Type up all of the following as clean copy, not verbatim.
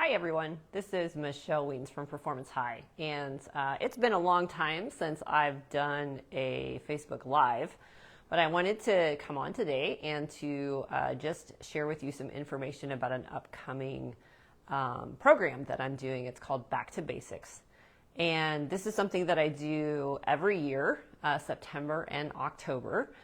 Hi everyone, this is Michelle Weens from Performance High, and it's been a long time since I've done a Facebook Live, but I wanted to come on today and to just share with you some information about an upcoming program that I'm doing. It's called Back to Basics, and this is something that I do every year, September and October.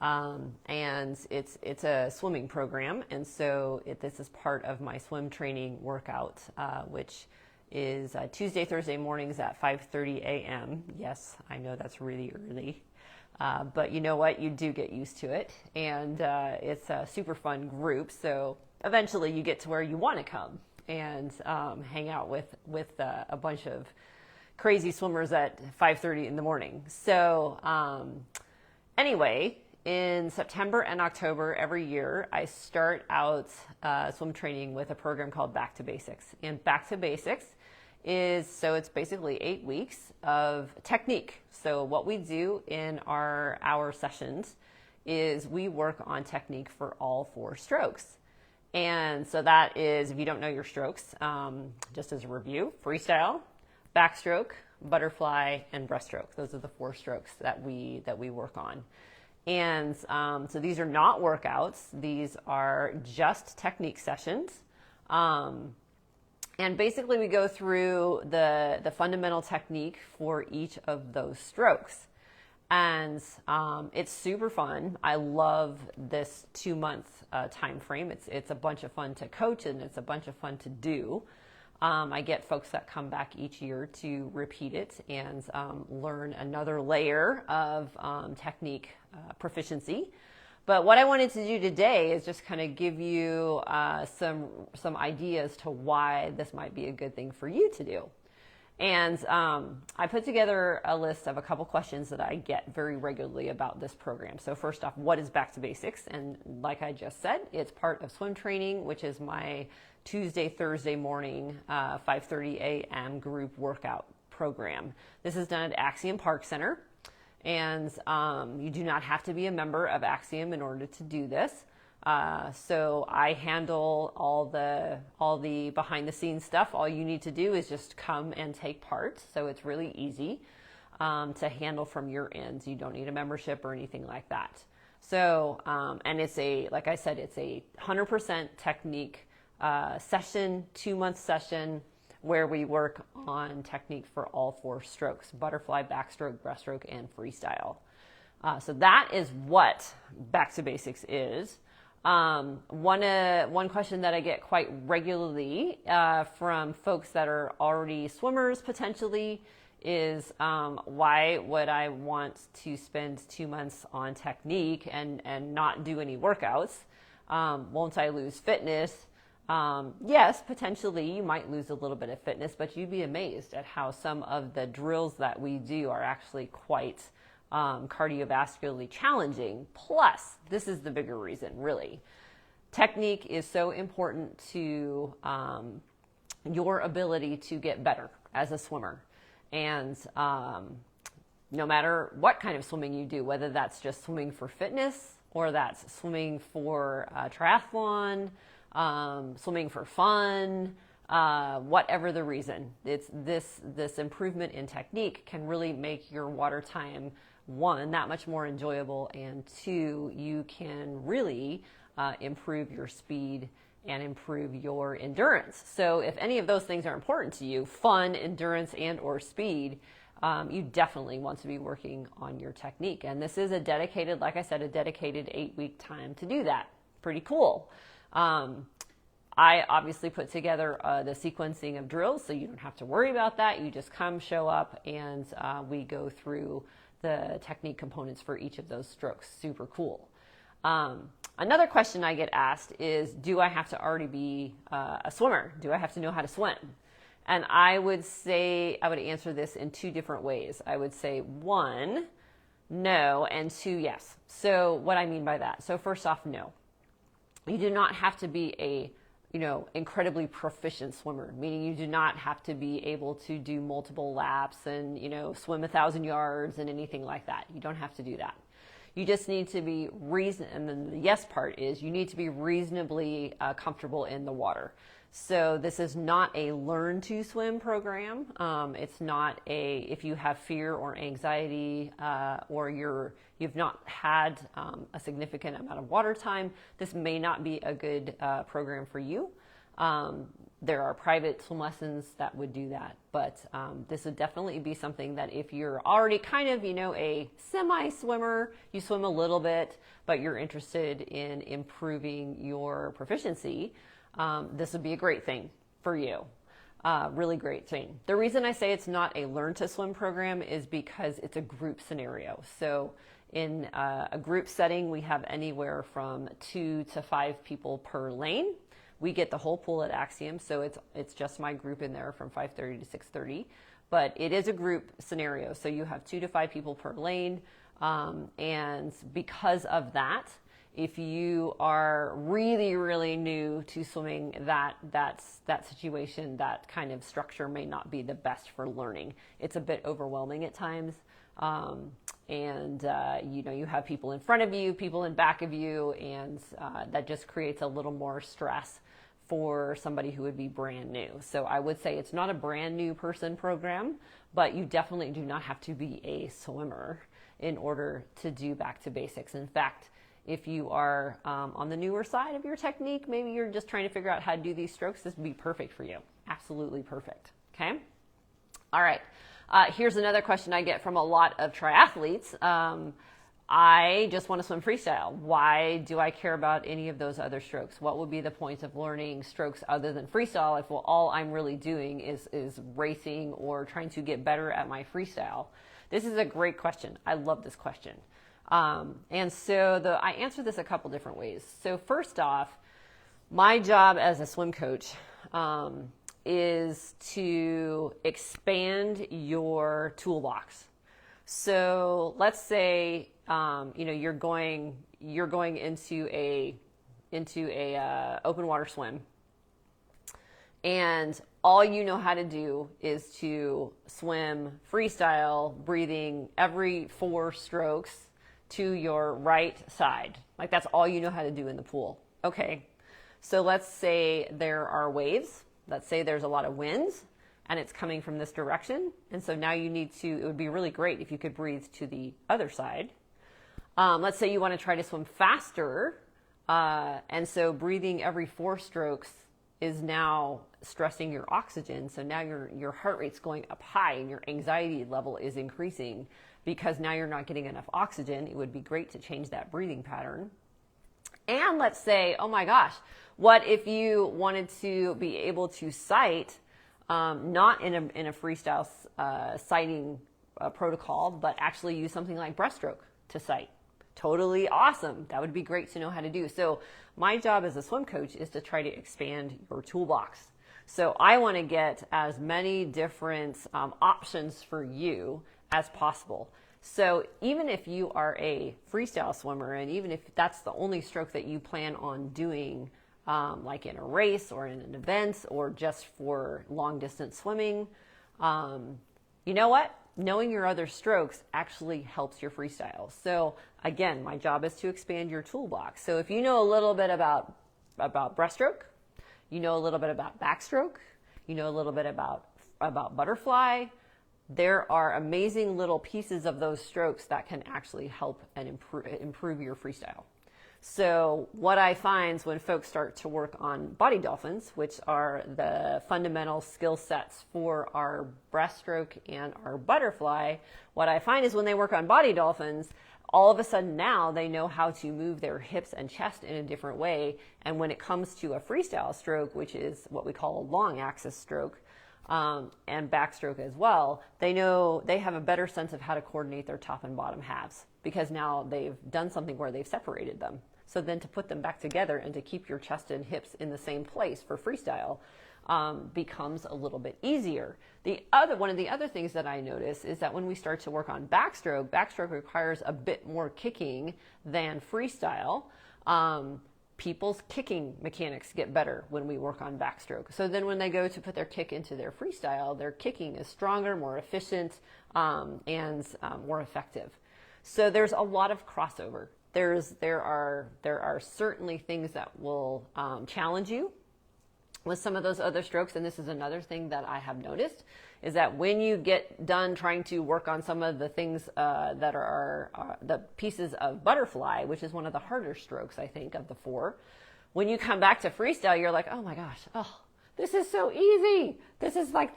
And it's a swimming program, and so this is part of my swim training workout, which is Tuesday, Thursday mornings at 5:30 a.m. Yes, I know that's really early, but you know what? You do get used to it, and it's a super fun group. So eventually, you get to where you want to come and hang out with a bunch of crazy swimmers at 5:30 in the morning. So anyway. In September and October every year, I start out swim training with a program called Back to Basics. And Back to Basics it's basically 8 weeks of technique. So what we do in our hour sessions is we work on technique for all 4 strokes. And so that is, if you don't know your strokes, just as a review, freestyle, backstroke, butterfly, and breaststroke. Those are the 4 strokes that we work on. And so these are not workouts. These are just technique sessions. And basically we go through the fundamental technique for each of those strokes. And it's super fun. I love this 2-month time frame. It's a bunch of fun to coach, and it's a bunch of fun to do. I get folks that come back each year to repeat it and learn another layer of technique proficiency. But what I wanted to do today is just kind of give you some ideas to why this might be a good thing for you to do. And I put together a list of a couple questions that I get very regularly about this program. So first off, what is Back to Basics? And like I just said, it's part of swim training, which is my Tuesday, Thursday morning, 5:30 a.m. group workout program. This is done at Axiom Park Center, and you do not have to be a member of Axiom in order to do this. So I handle all the behind the scenes stuff. All you need to do is just come and take part. So it's really easy to handle from your end. You don't need a membership or anything like that. So and it's like I said, it's a 100% technique session, 2-month session, where we work on technique for all 4 strokes: butterfly, backstroke, breaststroke, and freestyle. So that is what Back to Basics is. One question that I get quite regularly from folks that are already swimmers potentially is why would I want to spend 2 months on technique and not do any workouts? Won't I lose fitness? Yes, potentially you might lose a little bit of fitness, but you'd be amazed at how some of the drills that we do are actually quite cardiovascularly challenging. Plus, this is the bigger reason, really. Technique is so important to your ability to get better as a swimmer. And no matter what kind of swimming you do, whether that's just swimming for fitness or that's swimming for triathlon, swimming for fun, whatever the reason, it's this improvement in technique can really make your water time, 1, that much more enjoyable, and 2, you can really improve your speed and improve your endurance. So if any of those things are important to you, fun, endurance, and or speed, you definitely want to be working on your technique. And this is a dedicated, like I said, a dedicated 8-week time to do that. Pretty cool. I obviously put together the sequencing of drills, so you don't have to worry about that. You just come, show up, and we go through the technique components for each of those strokes. Super cool. Another question I get asked is, do I have to already be a swimmer? Do I have to know how to swim? And I would answer this in 2 different ways. I would say 1, no, and 2, yes. So what I mean by that, so first off, no. You do not have to be a incredibly proficient swimmer, meaning you do not have to be able to do multiple laps and, swim 1,000 yards and anything like that. You don't have to do that. You just need to be and then the yes part is you need to be reasonably comfortable in the water. So this is not a learn to swim program. It's not if you have fear or anxiety or you've not had a significant amount of water time, this may not be a good program for you. There are private swim lessons that would do that, but this would definitely be something that if you're already kind of, a semi-swimmer, you swim a little bit, but you're interested in improving your proficiency, this would be a great thing for you. Really great thing. The reason I say it's not a learn to swim program is because it's a group scenario. So in a group setting, we have anywhere from 2 to 5 people per lane. We get the whole pool at Axiom, so it's just my group in there from 5:30 to 6:30. But it is a group scenario, so you have 2 to 5 people per lane, and because of that, if you are really, really new to swimming, that situation, that kind of structure may not be the best for learning. It's a bit overwhelming at times. You have people in front of you, people in back of you, and that just creates a little more stress for somebody who would be brand new. So I would say it's not a brand new person program, but you definitely do not have to be a swimmer in order to do back to basics. In fact, if you are on the newer side of your technique, maybe you're just trying to figure out how to do these strokes, this would be perfect for you. Absolutely perfect. Okay? All right. Here's another question I get from a lot of triathletes. I just want to swim freestyle. Why do I care about any of those other strokes? What would be the point of learning strokes other than freestyle if all I'm really doing is racing or trying to get better at my freestyle? This is a great question. I love this question. And so I answer this a couple different ways. So first off, my job as a swim coach is to expand your toolbox. So let's say you're going into a open water swim, and all you know how to do is to swim freestyle, breathing every 4 strokes to your right side. Like that's all you know how to do in the pool. Okay, so let's say there are waves. Let's say there's a lot of winds and it's coming from this direction. And so now it would be really great if you could breathe to the other side. Let's say you want to try to swim faster. And so breathing every 4 strokes is now stressing your oxygen. So now your heart rate's going up high and your anxiety level is increasing because now you're not getting enough oxygen. It would be great to change that breathing pattern. And let's say, oh my gosh, what if you wanted to be able to sight, not in a freestyle sighting protocol, but actually use something like breaststroke to sight? Totally awesome. That would be great to know how to do. So my job as a swim coach is to try to expand your toolbox. So I want to get as many different options for you as possible. So even if you are a freestyle swimmer, and even if that's the only stroke that you plan on doing, like in a race or in an event or just for long distance swimming, you know what? Knowing your other strokes actually helps your freestyle. So again, my job is to expand your toolbox. So if you know a little bit about breaststroke, you know a little bit about backstroke, you know a little bit about butterfly, there are amazing little pieces of those strokes that can actually help and improve your freestyle. So what I find when folks start to work on body dolphins, which are the fundamental skill sets for our breaststroke and our butterfly, what I find is when they work on body dolphins, all of a sudden now they know how to move their hips and chest in a different way. And when it comes to a freestyle stroke, which is what we call a long axis stroke, and backstroke as well, they have a better sense of how to coordinate their top and bottom halves because now they've done something where they've separated them. So then to put them back together and to keep your chest and hips in the same place for freestyle becomes a little bit easier. One of the other things that I notice is that when we start to work on backstroke requires a bit more kicking than freestyle. People's kicking mechanics get better when we work on backstroke. So then when they go to put their kick into their freestyle, their kicking is stronger, more efficient, and more effective. So there's a lot of crossover. There are certainly things that will challenge you with some of those other strokes. And this is another thing that I have noticed, is that when you get done trying to work on some of the things that are the pieces of butterfly, which is one of the harder strokes, I think, of the 4, when you come back to freestyle, you're like, oh my gosh, oh, this is so easy. This is like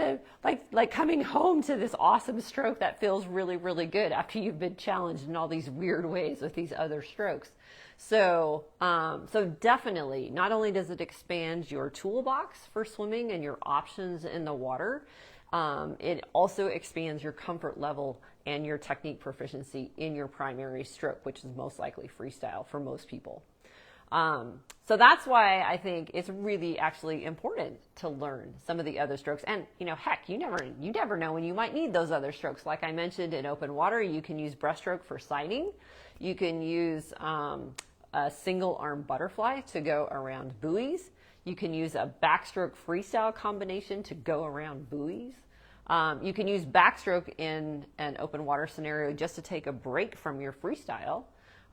coming home to this awesome stroke that feels really, really good after you've been challenged in all these weird ways with these other strokes. So, so definitely, not only does it expand your toolbox for swimming and your options in the water, it also expands your comfort level and your technique proficiency in your primary stroke, which is most likely freestyle for most people. So that's why I think it's really actually important to learn some of the other strokes. And, you know, heck, you never know when you might need those other strokes. Like I mentioned, in open water, you can use breaststroke for sighting. You can use a single arm butterfly to go around buoys. You can use a backstroke freestyle combination to go around buoys. You can use backstroke in an open water scenario just to take a break from your freestyle.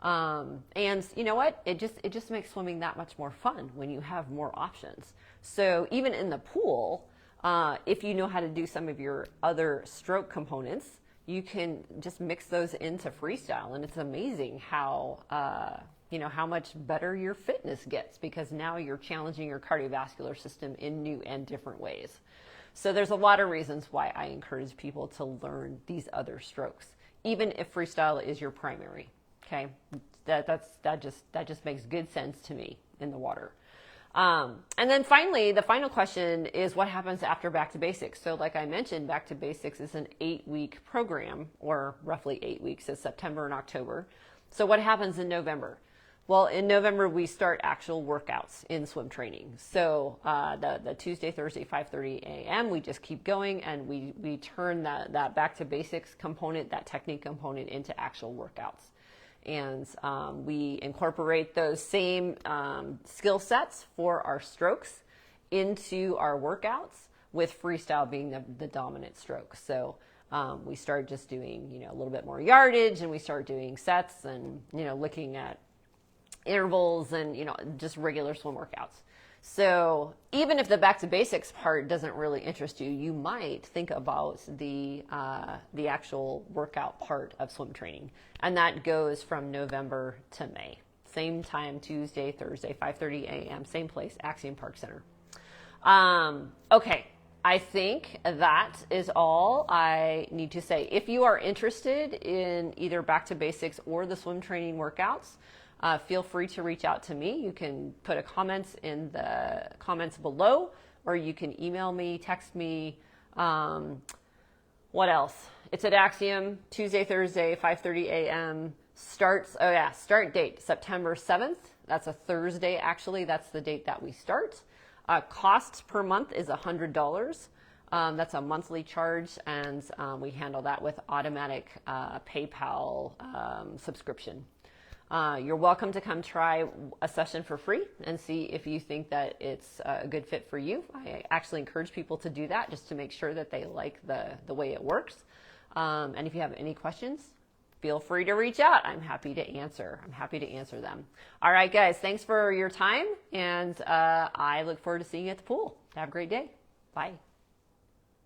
And you know what? It just makes swimming that much more fun when you have more options. So even in the pool, if you know how to do some of your other stroke components, you can just mix those into freestyle, and it's amazing how how much better your fitness gets, because now you're challenging your cardiovascular system in new and different ways. So there's a lot of reasons why I encourage people to learn these other strokes, even if freestyle is your primary. Okay, that just makes good sense to me in the water. And then finally, the final question is, what happens after Back to Basics? So like I mentioned, Back to Basics is an 8-week program, or roughly 8 weeks, it's September and October. So what happens in November? Well, in November, we start actual workouts in swim training. So the Tuesday, Thursday, 5:30 a.m., we just keep going, and we turn that Back to Basics component, that technique component, into actual workouts. And we incorporate those same skill sets for our strokes into our workouts, with freestyle being the dominant stroke. So we start just doing, a little bit more yardage, and we start doing sets, and, looking at intervals, and, just regular swim workouts. So even if the Back to Basics part doesn't really interest you, you might think about the actual workout part of swim training. And that goes from November to May. Same time, Tuesday, Thursday, 5:30 a.m., same place, Axiom Park Center. Okay, I think that is all I need to say. If you are interested in either Back to Basics or the swim training workouts, feel free to reach out to me. You can put a comment in the comments below, or you can email me, text me. What else? It's at Axiom, Tuesday, Thursday, 5:30 a.m. Start date, September 7th. That's a Thursday, actually. That's the date that we start. Cost per month is $100. That's a monthly charge, and we handle that with automatic PayPal subscription. You're welcome to come try a session for free and see if you think that it's a good fit for you. I actually encourage people to do that, just to make sure that they like the way it works. And if you have any questions, feel free to reach out. I'm happy to answer them. All right, guys, thanks for your time, and I look forward to seeing you at the pool. Have a great day. Bye.